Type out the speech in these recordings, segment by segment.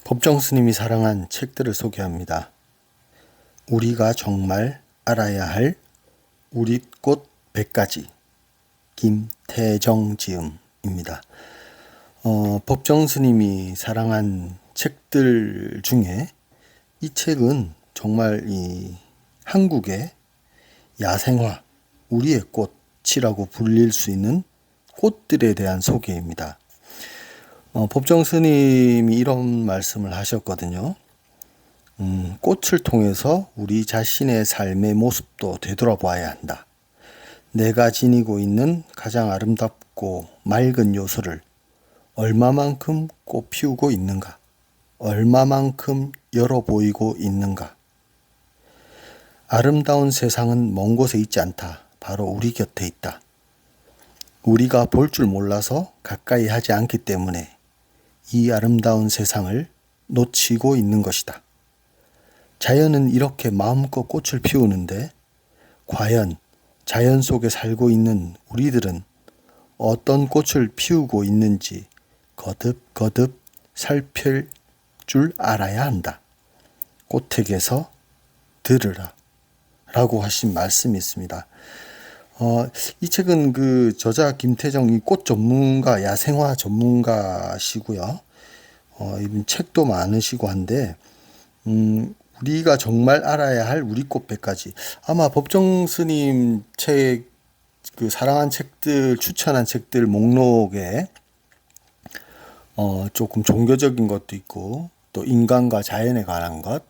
법정 스님이 사랑한 책들을 소개합니다. 우리가 정말 알아야 할 우릿꽃 100가지 김태정 지음입니다. 법정 스님이 사랑한 책들 중에 이 책은 정말 이 한국의 야생화, 우리의 꽃이라고 불릴 수 있는 꽃들에 대한 소개입니다. 법정 스님이 이런 말씀을 하셨거든요. 꽃을 통해서 우리 자신의 삶의 모습도 되돌아봐야 한다. 내가 지니고 있는 가장 아름답고 맑은 요소를 얼마만큼 꽃 피우고 있는가? 얼마만큼 열어 보이고 있는가? 아름다운 세상은 먼 곳에 있지 않다. 바로 우리 곁에 있다. 우리가 볼 줄 몰라서 가까이 하지 않기 때문에 이 아름다운 세상을 놓치고 있는 것이다. 자연은 이렇게 마음껏 꽃을 피우는데 과연 자연 속에 살고 있는 우리들은 어떤 꽃을 피우고 있는지 거듭거듭 살필 줄 알아야 한다. 꽃에게서 들으라 라고 하신 말씀이 있습니다. 이 책은 그 저자 김태정이 꽃 전문가, 야생화 전문가시고요. 이분 책도 많으시고 한데, 우리가 정말 알아야 할 우리 꽃 100가지. 아마 법정 스님 책, 그 사랑한 책들, 추천한 책들 목록에, 조금 종교적인 것도 있고, 또 인간과 자연에 관한 것,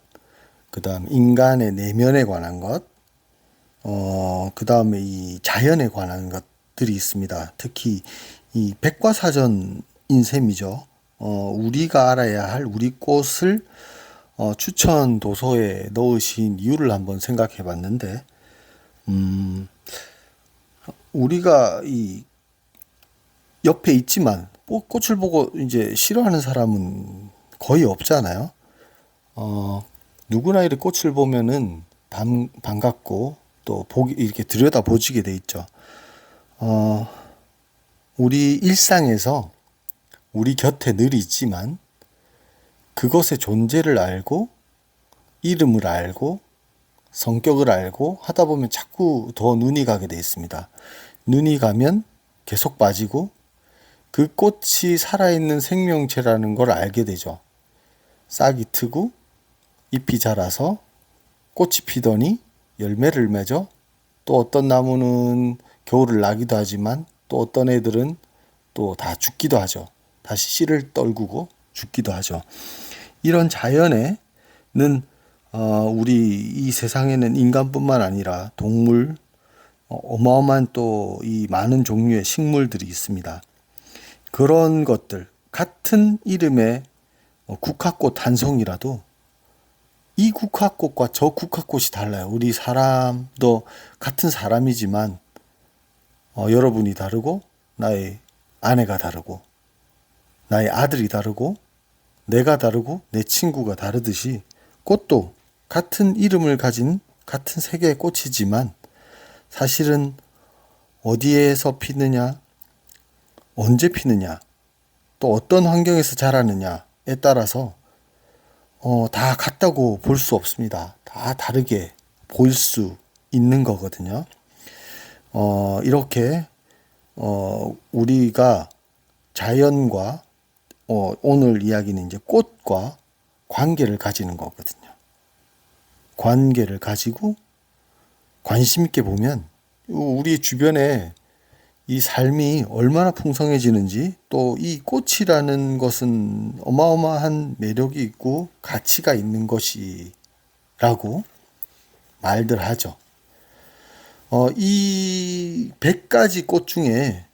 그 다음 인간의 내면에 관한 것, 그 다음에 이 자연에 관한 것들이 있습니다. 특히 이 백과사전인 셈이죠. 우리가 알아야 할 우리 꽃을 추천 도서에 넣으신 이유를 한번 생각해 봤는데, 우리가 이 옆에 있지만 꽃을 보고 이제 싫어하는 사람은 거의 없잖아요. 누구나 이렇게 꽃을 보면은 반갑고 또 이렇게 들여다 보지게 돼 있죠. 우리 일상에서 우리 곁에 늘 있지만 그것의 존재를 알고 이름을 알고 성격을 알고 하다 보면 자꾸 더 눈이 가게 돼 있습니다. 눈이 가면 계속 빠지고 그 꽃이 살아있는 생명체라는 걸 알게 되죠. 싹이 트고 잎이 자라서 꽃이 피더니 열매를 맺어 또 어떤 나무는 겨울을 나기도 하지만 또 어떤 애들은 또 다 죽기도 하죠. 다시 씨를 떨구고 죽기도 하죠. 이런 자연에는 우리 이 세상에는 인간뿐만 아니라 동물, 어마어마한 또 이 많은 종류의 식물들이 있습니다. 그런 것들, 같은 이름의 국화꽃 한 송이라도 이 국화꽃과 저 국화꽃이 달라요. 우리 사람도 같은 사람이지만 여러분이 다르고 나의 아내가 다르고 나의 아들이 다르고 내가 다르고 내 친구가 다르듯이 꽃도 같은 이름을 가진 같은 세계의 꽃이지만 사실은 어디에서 피느냐, 언제 피느냐, 또 어떤 환경에서 자라느냐에 따라서 다 같다고 볼 수 없습니다. 다 다르게 보일 수 있는 거거든요. 이렇게 우리가 자연과 오늘 이야기는 이제 꽃과 관계를 가지는 거거든요. 관계를 가지고 관심 있게 보면 우리 주변에 이 삶이 얼마나 풍성해지는지 또 이 꽃이라는 것은 어마어마한 매력이 있고 가치가 있는 것이라고 말들 하죠. 이 100가지 꽃 중에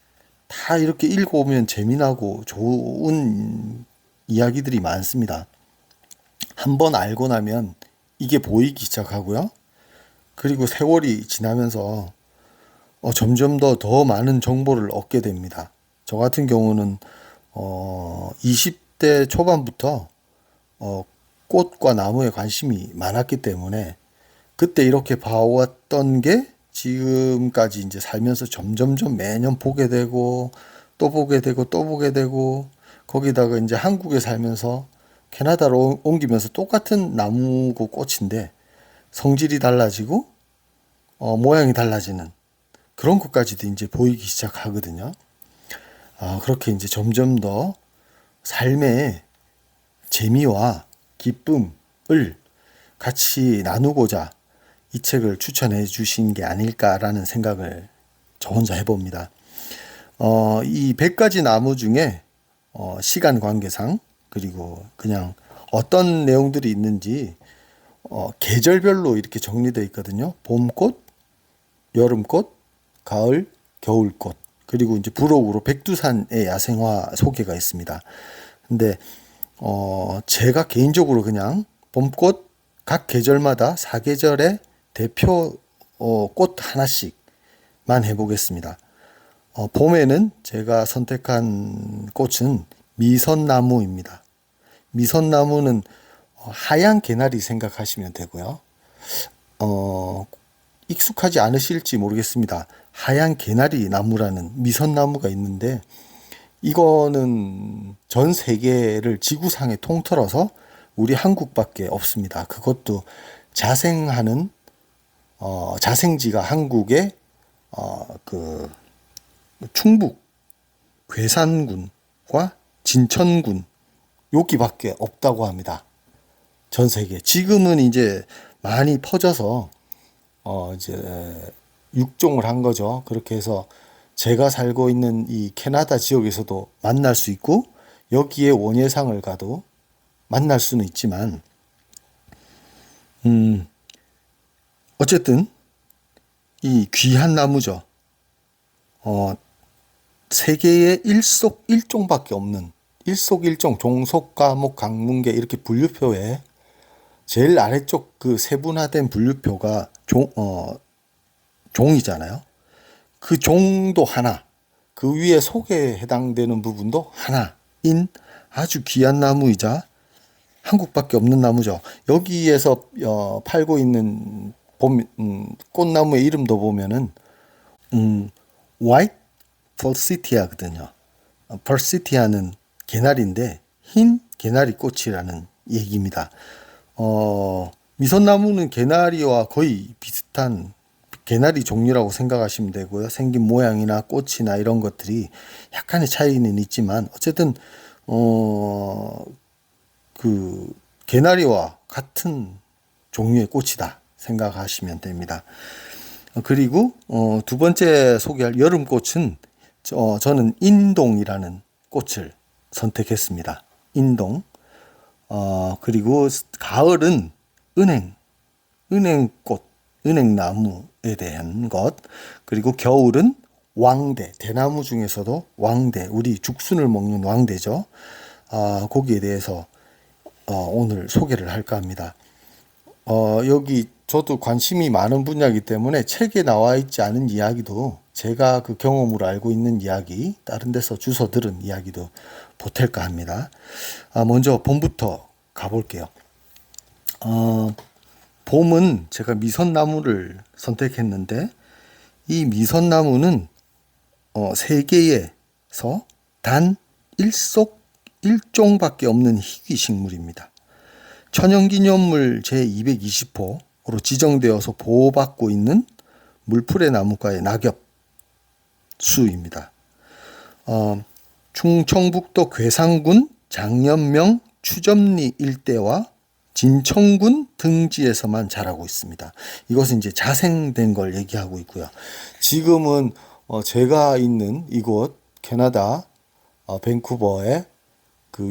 다 이렇게 읽어보면 재미나고 좋은 이야기들이 많습니다. 한번 알고 나면 이게 보이기 시작하고요. 그리고 세월이 지나면서 점점 더 많은 정보를 얻게 됩니다. 저 같은 경우는 20대 초반부터 꽃과 나무에 관심이 많았기 때문에 그때 이렇게 봐왔던 게 지금까지 이제 살면서 점점점 매년 보게 되고 또 보게 되고 또 보게 되고 거기다가 이제 한국에 살면서 캐나다로 옮기면서 똑같은 나무고 꽃인데 성질이 달라지고 모양이 달라지는 그런 것까지도 이제 보이기 시작하거든요. 그렇게 이제 점점 더 삶의 재미와 기쁨을 같이 나누고자 이 책을 추천해 주신 게 아닐까라는 생각을 저 혼자 해봅니다. 이 100가지 나무 중에 시간 관계상 그리고 그냥 어떤 내용들이 있는지 계절별로 이렇게 정리되어 있거든요. 봄꽃, 여름꽃, 가을, 겨울꽃, 그리고 이제 부록으로 백두산의 야생화 소개가 있습니다. 근데 제가 개인적으로 그냥 봄꽃 각 계절마다 사계절의 대표 꽃 하나씩만 해보겠습니다. 봄에는 제가 선택한 꽃은 미선나무입니다. 미선나무는 하얀 개나리 생각하시면 되고요. 익숙하지 않으실지 모르겠습니다. 하얀 개나리 나무라는 미선나무가 있는데 이거는 전 세계를 지구상에 통틀어서 우리 한국밖에 없습니다. 그것도 자생하는 자생지가 한국의 그 충북 괴산군과 진천군 여기밖에 없다고 합니다. 전 세계. 지금은 이제 많이 퍼져서 이제 육종을 한 거죠. 그렇게 해서 제가 살고 있는 이 캐나다 지역에서도 만날 수 있고 여기에 원예상을 가도 만날 수는 있지만 어쨌든 이 귀한 나무죠. 세계에 일속일종밖에 없는 일속일종 종속과목 강문계 이렇게 분류표에 제일 아래쪽 그 세분화된 분류표가 종이잖아요. 그 종도 하나, 그 위에 속에 해당되는 부분도 하나인 아주 귀한 나무이자 한국밖에 없는 나무죠. 여기에서 팔고 있는 꽃나무의 이름도 보면은 White Forsythia거든요. Forsythia는 개나리인데 흰 개나리 꽃이라는 얘기입니다. 미선나무는 개나리와 거의 비슷한 개나리 종류라고 생각하시면 되고요. 생긴 모양이나 꽃이나 이런 것들이 약간의 차이는 있지만 어쨌든 그 개나리와 같은 종류의 꽃이다 생각하시면 됩니다. 그리고 두 번째 소개할 여름꽃은 저는 인동이라는 꽃을 선택했습니다. 인동. 그리고 가을은 은행꽃, 은행나무에 대한 것. 그리고 겨울은 왕대, 대나무 중에서도 왕대, 우리 죽순을 먹는 왕대죠. 거기에 대해서 오늘 소개를 할까 합니다. 여기 저도 관심이 많은 분야이기 때문에 책에 나와 있지 않은 이야기도 제가 그 경험으로 알고 있는 이야기, 다른 데서 주워 들은 이야기도 보탤까 합니다. 먼저 봄부터 가볼게요. 봄은 제가 미선나무를 선택했는데 이 미선나무는 세계에서 단 일종밖에 없는 희귀식물입니다. 천연기념물 제220호로 지정되어서 보호받고 있는 물풀의 나무과의 낙엽수입니다. 충청북도 괴산군 장년명 추점리 일대와 진천군 등지에서만 자라고 있습니다. 이것은 이제 자생된 걸 얘기하고 있고요. 지금은 제가 있는 이곳 캐나다 밴쿠버에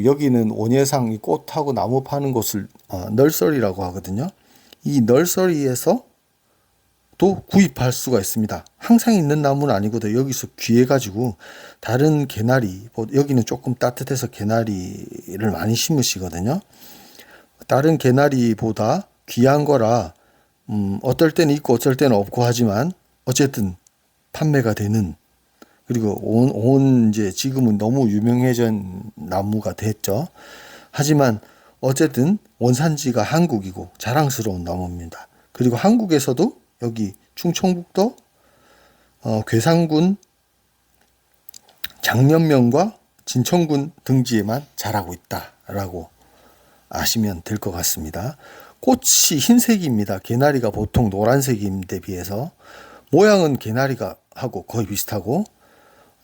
여기는 원예상 꽃하고 나무 파는 곳을 널서리라고 하거든요. 이 널서리에서 또 구입할 수가 있습니다. 항상 있는 나무는 아니거든요. 여기서 귀해가지고 다른 개나리, 여기는 조금 따뜻해서 개나리를 많이 심으시거든요. 다른 개나리보다 귀한 거라 어떨 때는 있고 어떨 때는 없고 하지만 어쨌든 판매가 되는, 그리고 이제 지금은 너무 유명해진 나무가 됐죠. 하지만 어쨌든 원산지가 한국이고 자랑스러운 나무입니다. 그리고 한국에서도 여기 충청북도 괴산군 장년면과 진천군 등지에만 자라고 있다라고 아시면 될 것 같습니다. 꽃이 흰색입니다. 개나리가 보통 노란색인데 비해서 모양은 개나리가 하고 거의 비슷하고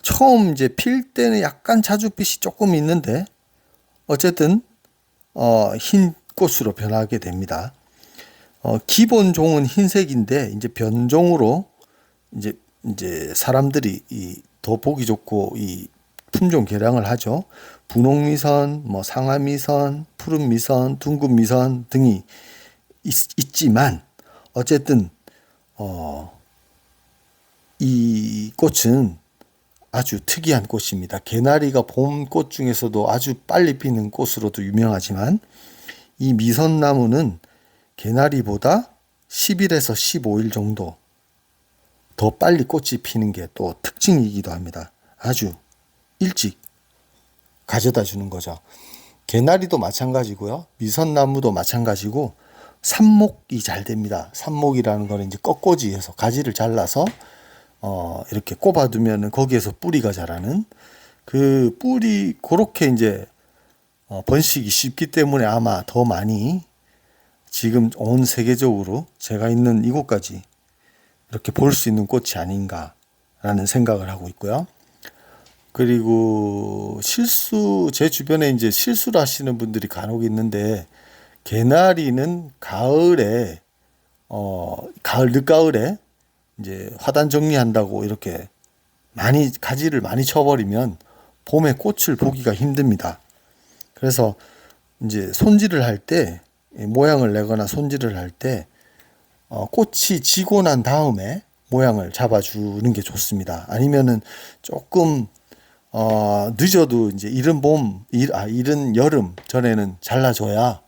처음 이제 필 때는 약간 자줏빛이 조금 있는데 어쨌든 흰 꽃으로 변하게 됩니다. 기본 종은 흰색인데 이제 변종으로 이제 사람들이 더 보기 좋고 이 품종 개량을 하죠. 분홍미선, 뭐 상아미선, 푸른미선, 둥근미선 등이 있지만 어쨌든 이 꽃은 아주 특이한 꽃입니다. 개나리가 봄 꽃 중에서도 아주 빨리 피는 꽃으로도 유명하지만 이 미선나무는 개나리보다 10일에서 15일 정도 더 빨리 꽃이 피는 게 또 특징이기도 합니다. 아주 일찍 가져다 주는 거죠. 개나리도 마찬가지고요. 미선나무도 마찬가지고 삽목이 잘 됩니다. 삽목이라는 거는 이제 꺾꽂이해서 가지를 잘라서 이렇게 꼽아두면 거기에서 뿌리가 자라는 그 뿌리 그렇게 이제 번식이 쉽기 때문에 아마 더 많이 지금 온 세계적으로 제가 있는 이곳까지 이렇게 볼 수 있는 꽃이 아닌가라는 생각을 하고 있고요. 그리고 제 주변에 이제 실수를 하시는 분들이 간혹 있는데 개나리는 가을에 늦가을에 이제 화단 정리한다고 이렇게 가지를 많이 쳐버리면 봄에 꽃을 보기가 힘듭니다. 그래서 이제 손질을 할 때 모양을 내거나 손질을 할 때 꽃이 지고 난 다음에 모양을 잡아주는 게 좋습니다. 아니면은 조금 늦어도 이제 이른 여름 전에는 잘라줘야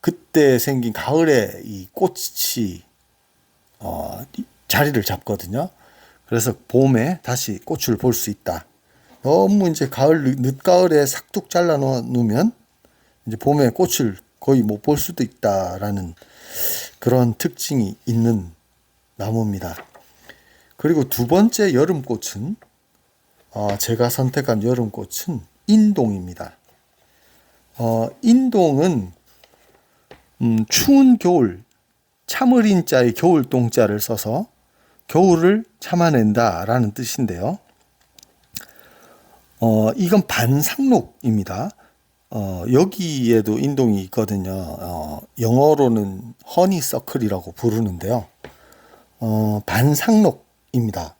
그때 생긴 가을에 이 꽃이 자리를 잡거든요. 그래서 봄에 다시 꽃을 볼 수 있다. 너무 이제 늦가을에 싹둑 잘라 놓으면 이제 봄에 꽃을 거의 못 볼 수도 있다라는 그런 특징이 있는 나무입니다. 그리고 두 번째 여름꽃은 제가 선택한 여름꽃은 인동입니다. 인동은 추운 겨울, 참을인자의 겨울 동자를 써서 겨울을 참아낸다라는 뜻인데요. 이건 반상록입니다. 여기에도 인동이 있거든요. 영어로는 허니서클이라고 부르는데요. 반상록입니다.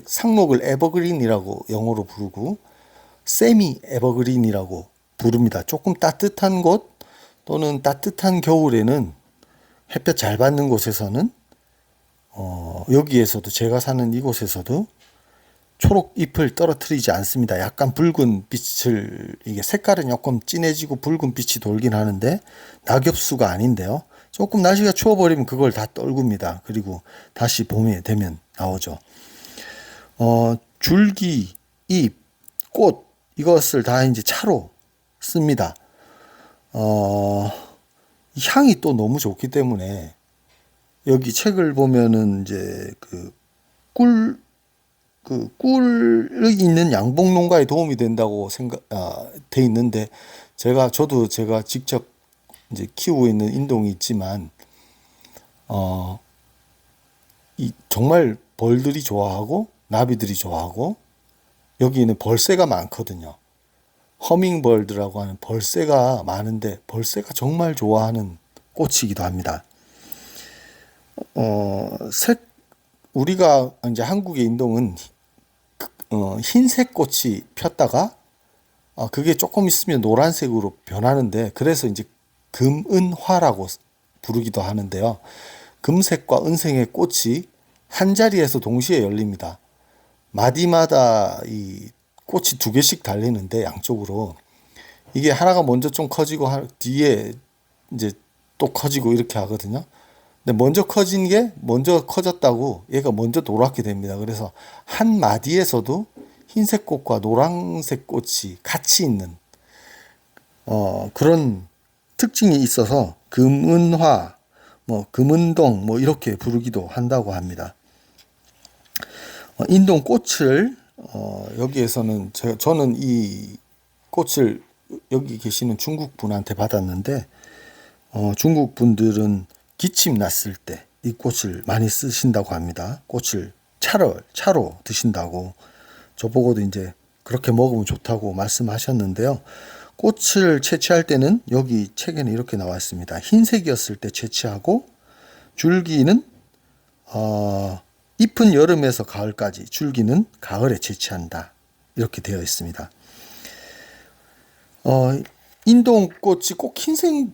상록을 에버그린이라고 영어로 부르고 세미 에버그린이라고 부릅니다. 조금 따뜻한 곳 또는 따뜻한 겨울에는 햇볕 잘 받는 곳에서는 여기에서도 제가 사는 이곳에서도 초록 잎을 떨어뜨리지 않습니다. 약간 붉은 빛을 이게 색깔은 조금 진해지고 붉은 빛이 돌긴 하는데 낙엽수가 아닌데요. 조금 날씨가 추워버리면 그걸 다 떨굽니다. 그리고 다시 봄이 되면 나오죠. 줄기, 잎, 꽃 이것을 다 이제 차로 씁니다. 향이 또 너무 좋기 때문에 여기 책을 보면은 이제 꿀이 있는 양봉 농가에 도움이 된다고 돼 있는데 저도 제가 직접 이제 키우고 있는 인동이 있지만 정말 벌들이 좋아하고 나비들이 좋아하고 여기는 벌새가 많거든요. 허밍버드라고 하는 벌새가 많은데 벌새가 정말 좋아하는 꽃이기도 합니다. 우리가 이제 한국의 인동은 흰색 꽃이 폈다가 그게 조금 있으면 노란색으로 변하는데 그래서 이제 금은화라고 부르기도 하는데요. 금색과 은색의 꽃이 한 자리에서 동시에 열립니다. 마디마다 이 꽃이 두 개씩 달리는데 양쪽으로 이게 하나가 먼저 좀 커지고 뒤에 이제 또 커지고 이렇게 하거든요. 근데 먼저 커진 게 먼저 커졌다고 얘가 먼저 노랗게 됩니다. 그래서 한 마디에서도 흰색 꽃과 노란색 꽃이 같이 있는 그런 특징이 있어서 금은화, 금은동 이렇게 부르기도 한다고 합니다. 인동 꽃을 여기에서는 저는 이 꽃을 여기 계시는 중국 분한테 받았는데, 중국 분들은 기침 났을 때 이 꽃을 많이 쓰신다고 합니다. 꽃을 차로 드신다고. 저보고도 이제 그렇게 먹으면 좋다고 말씀하셨는데요. 꽃을 채취할 때는 여기 책에는 이렇게 나와 있습니다. 흰색이었을 때 채취하고, 줄기는 잎은 여름에서 가을까지, 줄기는 가을에 채취한다. 이렇게 되어 있습니다. 인동꽃이 꼭 흰색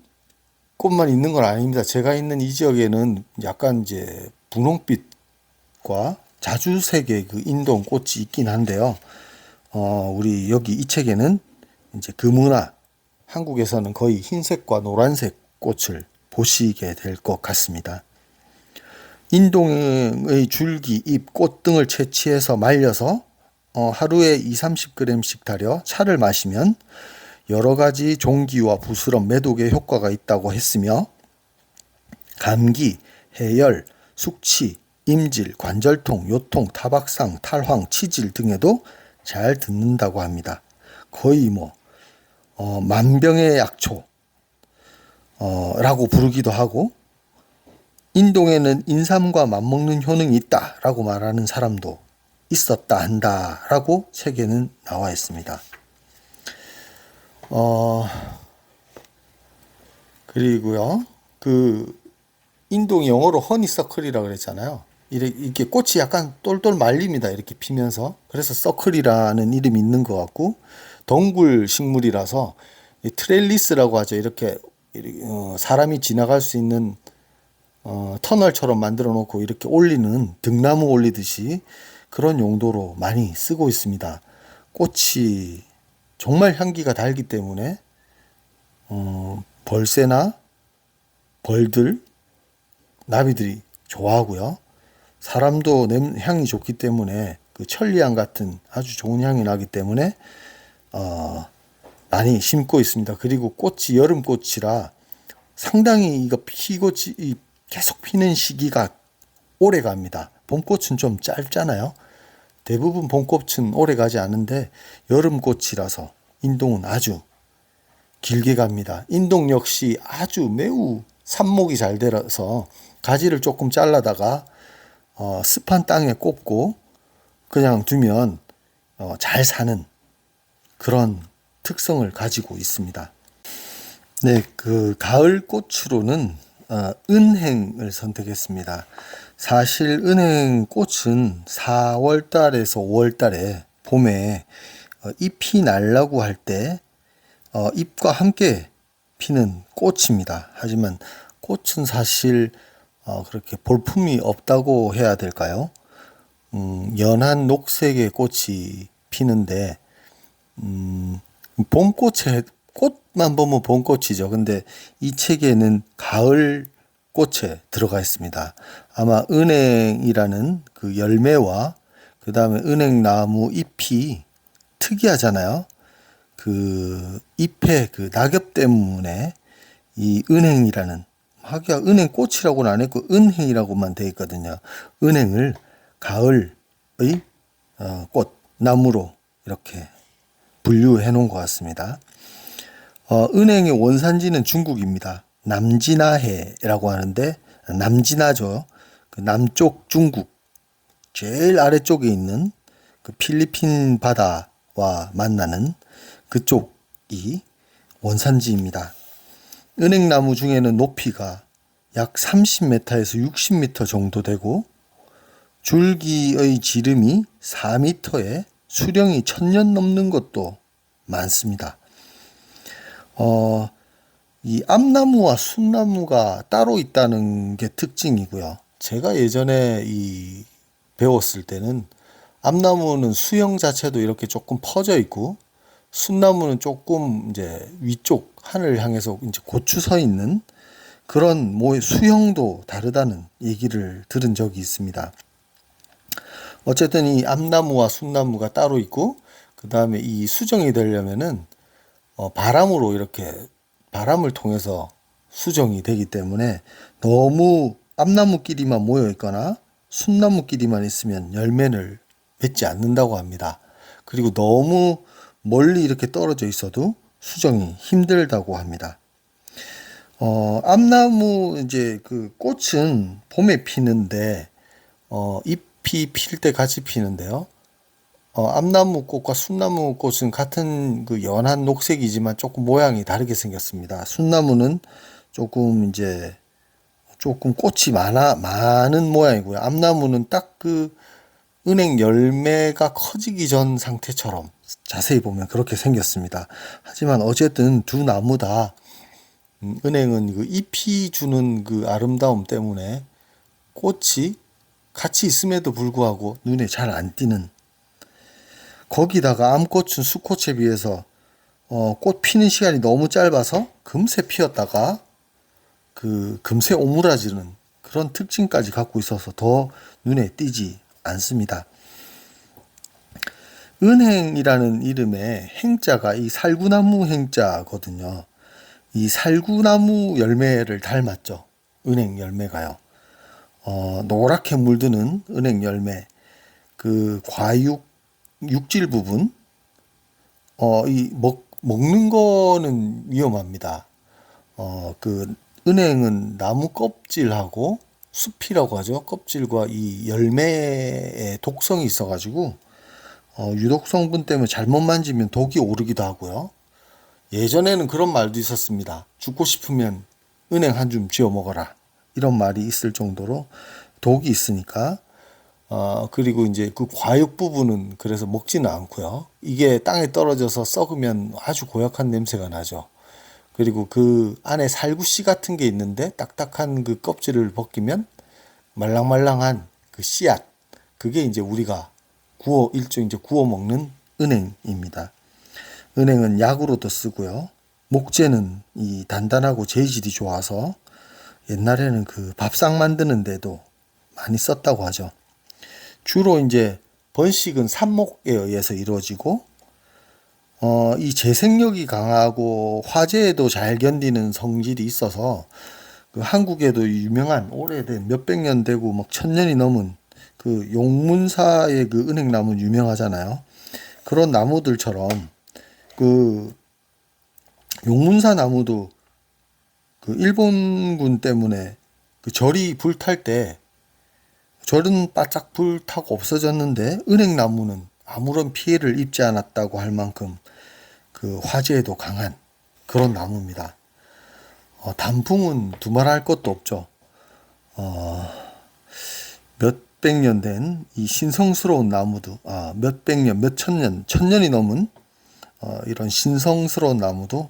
꽃만 있는 건 아닙니다. 제가 있는 이 지역에는 약간 이제 분홍빛과 자주색의 그 인동꽃이 있긴 한데요. 우리 여기 이 책에는 이제 금은화, 한국에서는 거의 흰색과 노란색 꽃을 보시게 될 것 같습니다. 인동의 줄기, 잎, 꽃 등을 채취해서 말려서 하루에 2-30g씩 달여 차를 마시면 여러 가지 종기와 부스럼, 매독에 효과가 있다고 했으며, 감기, 해열, 숙취, 임질, 관절통, 요통, 타박상, 탈황, 치질 등에도 잘 듣는다고 합니다. 거의 만병의 약초 라고 부르기도 하고, 인동에는 인삼과 맞먹는 효능이 있다라고 말하는 사람도 있었다 한다라고 책에는 나와 있습니다. 그리고요, 그 인동이 영어로 허니서클이라고 그랬잖아요. 이렇게 꽃이 약간 똘똘 말립니다. 이렇게 피면서. 그래서 서클이라는 이름이 있는 것 같고, 덩굴 식물이라서 트렐리스라고 하죠. 이렇게 사람이 지나갈 수 있는 터널처럼 만들어 놓고 이렇게 올리는, 등나무 올리듯이 그런 용도로 많이 쓰고 있습니다. 꽃이 정말 향기가 달기 때문에 벌새나 벌들, 나비들이 좋아하고요. 사람도 향이 좋기 때문에 그 천리향 같은 아주 좋은 향이 나기 때문에 많이 심고 있습니다. 그리고 꽃이 여름꽃이라 상당히 이거 피고 계속 피는 시기가 오래 갑니다. 봄꽃은 좀 짧잖아요. 대부분 봄꽃은 오래 가지 않은데 여름꽃이라서 인동은 아주 길게 갑니다. 인동 역시 아주 매우 삽목이 잘 되어서 가지를 조금 잘라다가 습한 땅에 꽂고 그냥 두면 잘 사는 그런 특성을 가지고 있습니다. 네, 그 가을 꽃으로는 은행을 선택했습니다. 사실 은행 꽃은 4월 달에서 5월 달에 봄에 잎이 날라고 할 때 잎과 함께 피는 꽃입니다. 하지만 꽃은 사실 그렇게 볼품이 없다고 해야 될까요? 연한 녹색의 꽃이 피는데 꽃만 보면 봄꽃이죠. 근데 이 책에는 가을 꽃에 들어가 있습니다. 아마 은행이라는 그 열매와 그 다음에 은행나무 잎이 특이하잖아요. 그 잎의 그 낙엽 때문에 이 은행이라는, 하기야 은행꽃이라고는 안 했고 은행이라고만 되어 있거든요. 은행을 가을의 꽃, 나무로 이렇게 분류해 놓은 것 같습니다. 은행의 원산지는 중국입니다. 남진아해라고 하는데, 남진아죠. 그 남쪽 중국, 제일 아래쪽에 있는 그 필리핀 바다와 만나는 그쪽이 원산지입니다. 은행나무 중에는 높이가 약 30m에서 60m 정도 되고, 줄기의 지름이 4m에 수령이 1000년 넘는 것도 많습니다. 이 암나무와 순나무가 따로 있다는 게 특징이고요. 제가 예전에 배웠을 때는 암나무는 수형 자체도 이렇게 조금 퍼져 있고, 순나무는 조금 이제 위쪽 하늘을 향해서 이제 고추 서 있는 그런 수형도 다르다는 얘기를 들은 적이 있습니다. 어쨌든 이 암나무와 순나무가 따로 있고, 그 다음에 이 수정이 되려면은 바람으로 이렇게 바람을 통해서 수정이 되기 때문에 너무 암나무끼리만 모여 있거나 순나무끼리만 있으면 열매를 맺지 않는다고 합니다. 그리고 너무 멀리 이렇게 떨어져 있어도 수정이 힘들다고 합니다. 암나무 이제 그 꽃은 봄에 피는데 잎이 필 때 같이 피는데요. 암나무 꽃과 순나무 꽃은 같은 그 연한 녹색이지만 조금 모양이 다르게 생겼습니다. 순나무는 조금 꽃이 많은 모양이고요. 암나무는 딱 그 은행 열매가 커지기 전 상태처럼 자세히 보면 그렇게 생겼습니다. 하지만 어쨌든 두 나무 다 은행은 그 잎이 주는 그 아름다움 때문에 꽃이 같이 있음에도 불구하고 눈에 잘 안 띄는, 거기다가 암꽃은 수꽃에 비해서 꽃 피는 시간이 너무 짧아서 금세 피었다가 그 금세 오므라지는 그런 특징까지 갖고 있어서 더 눈에 띄지 않습니다. 은행이라는 이름의 행자가 이 살구나무 행자거든요. 이 살구나무 열매를 닮았죠. 은행 열매가요. 노랗게 물드는 은행 열매, 그 육질 부분, 먹는 거는 위험합니다. 그 은행은 나무 껍질하고 숲이라고 하죠. 껍질과 이 열매에 독성이 있어가지고 유독 성분 때문에 잘못 만지면 독이 오르기도 하고요. 예전에는 그런 말도 있었습니다. 죽고 싶으면 은행 한 줌 쥐어 먹어라. 이런 말이 있을 정도로 독이 있으니까. 그리고 이제 그 과육 부분은 그래서 먹지는 않고요. 이게 땅에 떨어져서 썩으면 아주 고약한 냄새가 나죠. 그리고 그 안에 살구씨 같은 게 있는데 딱딱한 그 껍질을 벗기면 말랑말랑한 그 씨앗, 그게 이제 우리가 일종 이제 구워 먹는 은행입니다. 은행은 약으로도 쓰고요. 목재는 이 단단하고 재질이 좋아서 옛날에는 그 밥상 만드는 데도 많이 썼다고 하죠. 주로 이제 번식은 삽목에 의해서 이루어지고 이 재생력이 강하고 화재에도 잘 견디는 성질이 있어서 그 한국에도 유명한 오래된 몇백 년 되고 막 천년이 넘은 그 용문사의 그 은행나무는 유명하잖아요. 그런 나무들처럼 그 용문사 나무도 그 일본군 때문에 그 절이 불탈 때 절은 바짝 불타고 없어졌는데 은행나무는 아무런 피해를 입지 않았다고 할 만큼 그 화재에도 강한 그런 나무입니다. 단풍은 두말할 것도 없죠. 몇백 년 된 이 신성스러운 나무도 몇백 년, 천년이 넘은 이런 신성스러운 나무도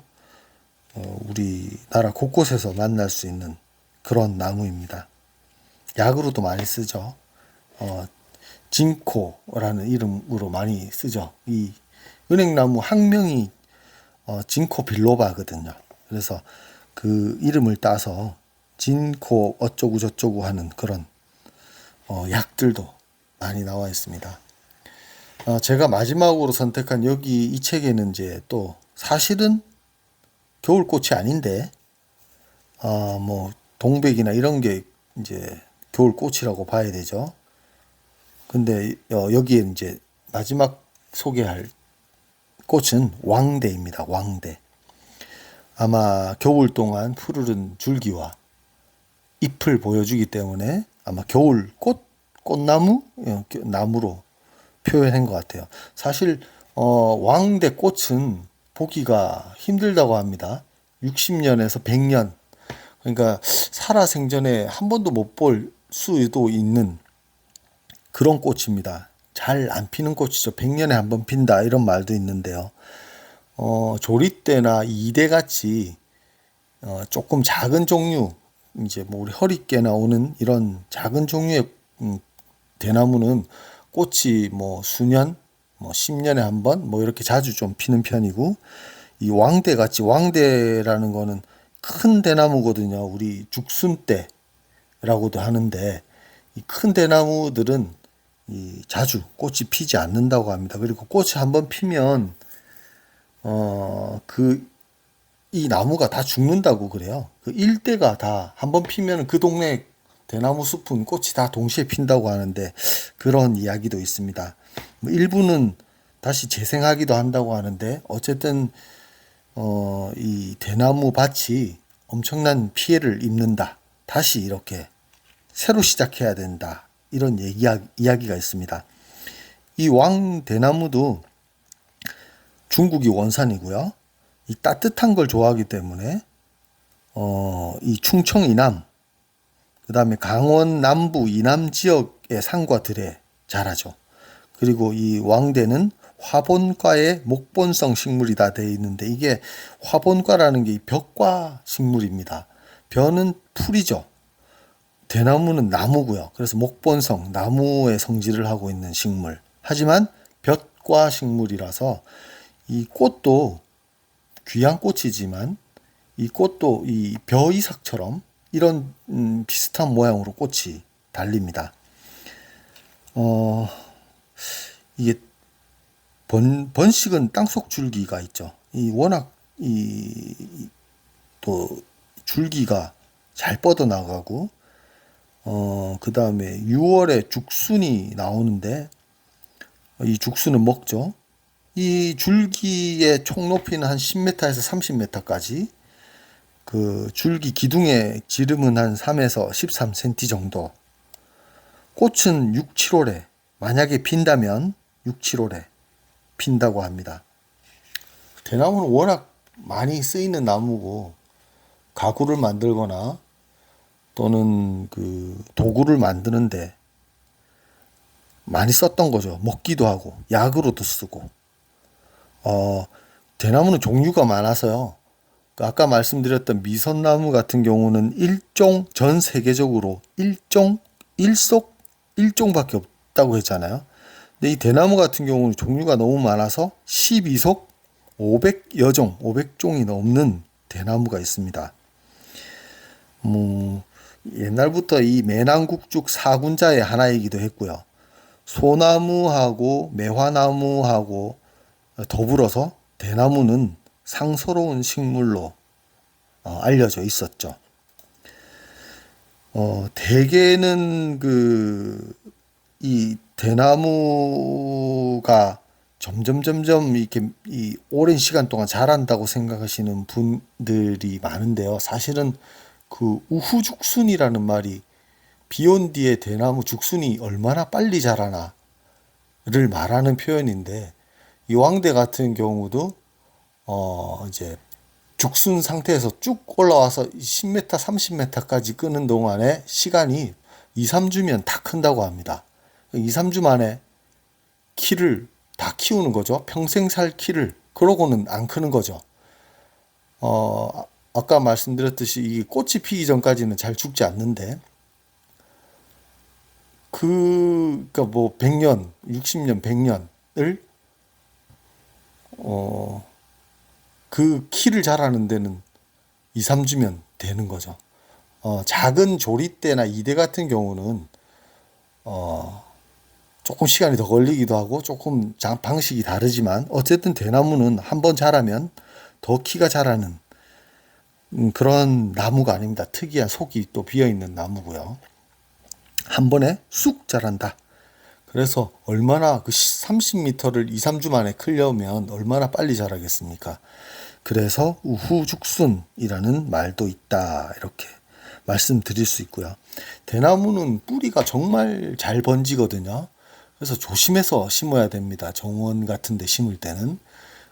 우리나라 곳곳에서 만날 수 있는 그런 나무입니다. 약으로도 많이 쓰죠. 진코라는 이름으로 많이 쓰죠. 이 은행나무 학명이 진코 빌로바거든요. 그래서 그 이름을 따서 진코 어쩌고 저쩌고 하는 그런 약들도 많이 나와 있습니다. 제가 마지막으로 선택한 여기 이 책에는 이제 또 사실은 겨울꽃이 아닌데 뭐 동백이나 이런 게 이제 겨울꽃이라고 봐야 되죠. 근데 여기에 이제 마지막 소개할 꽃은 왕대입니다. 왕대. 아마 겨울 동안 푸르른 줄기와 잎을 보여주기 때문에 아마 겨울 꽃나무 나무로 표현한 것 같아요. 사실 왕대 꽃은 보기가 힘들다고 합니다. 60년에서 100년. 그러니까 살아생전에 한 번도 못 볼 수도 있는 그런 꽃입니다. 잘 안 피는 꽃이죠. 100년에 한 번 핀다 이런 말도 있는데요. 조리대나 이대 같이 조금 작은 종류, 이제 뭐 우리 허리깨 나오는 이런 작은 종류의 대나무는 꽃이 뭐 수년, 뭐 10년에 한 번, 뭐 이렇게 자주 좀 피는 편이고, 이 왕대 같이, 왕대라는 거는 큰 대나무거든요. 우리 죽순대라고도 하는데, 이 큰 대나무들은 자주 꽃이 피지 않는다고 합니다. 그리고 꽃이 한번 피면 이 나무가 다 죽는다고 그래요. 그 일대가 다 한번 피면 그 동네 대나무 숲은 꽃이 다 동시에 핀다고 하는데 그런 이야기도 있습니다. 뭐 일부는 다시 재생하기도 한다고 하는데 어쨌든 이 대나무 밭이 엄청난 피해를 입는다. 다시 이렇게 새로 시작해야 된다. 이런 이야기가 있습니다. 이 왕대나무도 중국이 원산이고요. 이 따뜻한 걸 좋아하기 때문에 이 충청 이남, 그 다음에 강원 남부 이남 지역의 산과 들에 자라죠. 그리고 이 왕대는 화본과의 목본성 식물이다 되어 있는데, 이게 화본과라는 게 벽과 식물입니다. 벼는 풀이죠. 대나무는 나무고요. 그래서 목본성, 나무의 성질을 하고 있는 식물. 하지만 벼과 식물이라서 이 꽃도 귀한 꽃이지만 이 꽃도 이 벼이삭처럼 이런 비슷한 모양으로 꽃이 달립니다. 이게 번식은 땅속 줄기가 있죠. 이 워낙 또 줄기가 잘 뻗어나가고, 그 다음에 6월에 죽순이 나오는데 이 죽순은 먹죠. 이 줄기의 총 높이는 한 10m에서 30m까지, 그 줄기 기둥의 지름은 한 3에서 13cm 정도. 꽃은 6, 7월에 만약에 핀다면 6, 7월에 핀다고 합니다. 대나무는 워낙 많이 쓰이는 나무고, 가구를 만들거나 또는 그 도구를 만드는데 많이 썼던 거죠. 먹기도 하고 약으로도 쓰고. 대나무는 종류가 많아서요. 아까 말씀드렸던 미선나무 같은 경우는 전 세계적으로 일종밖에 없다고 했잖아요. 근데 이 대나무 같은 경우는 종류가 너무 많아서 12속 500종이 넘는 대나무가 있습니다. 옛날부터 이 매낭국죽 사군자의 하나이기도 했고요. 소나무하고 매화나무하고 더불어서 대나무는 상서로운 식물로 알려져 있었죠. 대개는 이 대나무가 점점 이렇게 이 오랜 시간 동안 자란다고 생각하시는 분들이 많은데요. 사실은 그 우후죽순이라는 말이 비온 뒤에 대나무 죽순이 얼마나 빨리 자라나를 말하는 표현인데, 이 왕대 같은 경우도 이제 죽순 상태에서 쭉 올라와서 10m, 30m까지 끄는 동안에 시간이 2, 3주면 다 큰다고 합니다. 2, 3주 만에 키를 다 키우는 거죠. 평생 살 키를. 그러고는 안 크는 거죠. 아까 말씀드렸듯이 이 꽃이 피기 전까지는 잘 죽지 않는데, 그러니까 뭐 100년, 60년, 100년을 그 키를 자라는 데는 2, 3주면 되는 거죠. 작은 조리대나 이대 같은 경우는 조금 시간이 더 걸리기도 하고 조금 방식이 다르지만, 어쨌든 대나무는 한번 자라면 더 키가 자라는 그런 나무가 아닙니다. 특이한 속이 또 비어있는 나무고요. 한 번에 쑥 자란다. 그래서 얼마나 그 30m를 2, 3주 만에 크려면 얼마나 빨리 자라겠습니까? 그래서 우후죽순이라는 말도 있다. 이렇게 말씀드릴 수 있고요. 대나무는 뿌리가 정말 잘 번지거든요. 그래서 조심해서 심어야 됩니다. 정원 같은 데 심을 때는.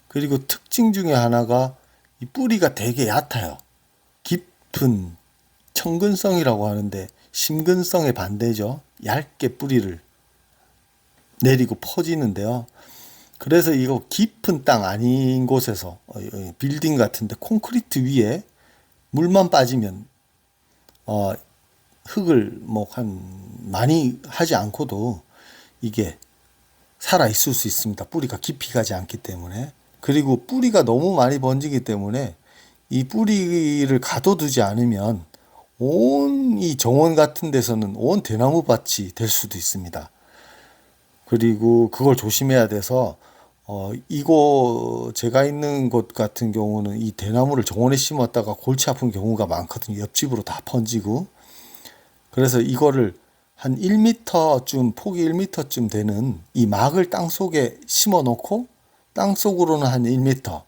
그리고 특징 중에 하나가 이 뿌리가 되게 얕아요. 깊은 청근성이라고 하는데 심근성의 반대죠. 얇게 뿌리를 내리고 퍼지는데요. 그래서 이거 깊은 땅 아닌 곳에서 빌딩 같은데 콘크리트 위에 물만 빠지면 흙을 많이 하지 않고도 이게 살아 있을 수 있습니다. 뿌리가 깊이 가지 않기 때문에. 그리고 뿌리가 너무 많이 번지기 때문에 이 뿌리를 가둬두지 않으면 온 이 정원 같은 데서는 온 대나무 밭이 될 수도 있습니다. 그리고 그걸 조심해야 돼서 제가 있는 곳 같은 경우는 이 대나무를 정원에 심었다가 골치 아픈 경우가 많거든요. 옆집으로 다 번지고. 그래서 이거를 한 1m쯤, 폭이 1m쯤 되는 이 막을 땅 속에 심어 놓고 땅 속으로는 한 1m,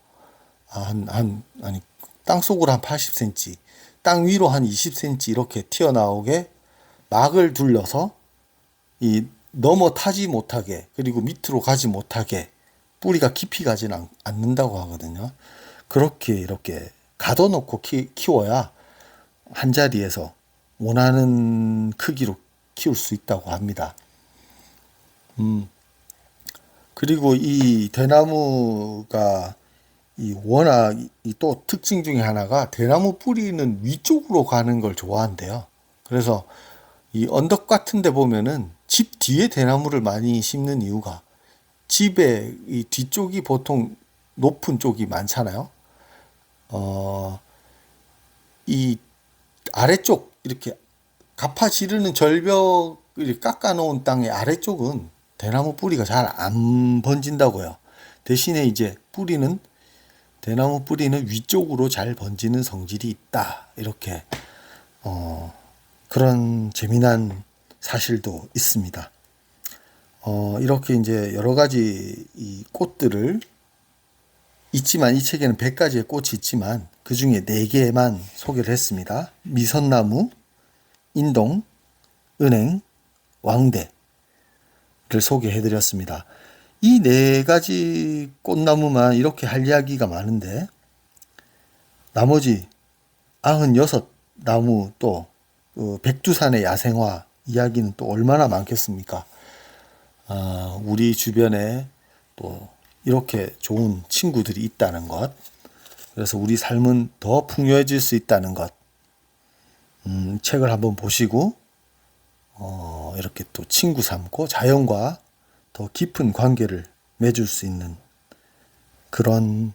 아니, 땅속으로 한 80cm, 땅 위로 한 20cm 이렇게 튀어나오게 막을 둘러서 이 넘어 타지 못하게, 그리고 밑으로 가지 못하게 뿌리가 깊이 가지는 않는다고 하거든요. 그렇게 이렇게 가둬놓고 키워야 한 자리에서 원하는 크기로 키울 수 있다고 합니다. 그리고 이 대나무가 워낙 또 특징 중에 하나가 대나무 뿌리는 위쪽으로 가는 걸 좋아한대요. 그래서 이 언덕 같은 데 보면은 집 뒤에 대나무를 많이 심는 이유가, 집의 이 뒤쪽이 보통 높은 쪽이 많잖아요. 어, 이 아래쪽 이렇게 가파 지르는 절벽을 깎아 놓은 땅의 아래쪽은 대나무 뿌리가 잘 안 번진다고요. 대신에 이제 대나무 뿌리는 위쪽으로 잘 번지는 성질이 있다. 이렇게 그런 재미난 사실도 있습니다. 이렇게 이제 여러 가지 이 꽃들을 있지만, 이 책에는 100가지의 꽃이 있지만 그 중에 4개만 소개를 했습니다. 미선나무, 인동, 은행, 왕대를 소개해 드렸습니다. 이 4가지 꽃나무만 이렇게 할 이야기가 많은데, 나머지 96나무 또 백두산의 야생화 이야기는 또 얼마나 많겠습니까? 우리 주변에 또 이렇게 좋은 친구들이 있다는 것, 그래서 우리 삶은 더 풍요해질 수 있다는 것, 책을 한번 보시고 이렇게 또 친구 삼고 자연과 더 깊은 관계를 맺을 수 있는 그런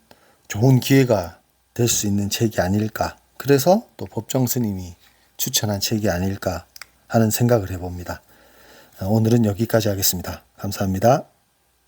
좋은 기회가 될 수 있는 책이 아닐까. 그래서 또 법정 스님이 추천한 책이 아닐까 하는 생각을 해봅니다. 오늘은 여기까지 하겠습니다. 감사합니다.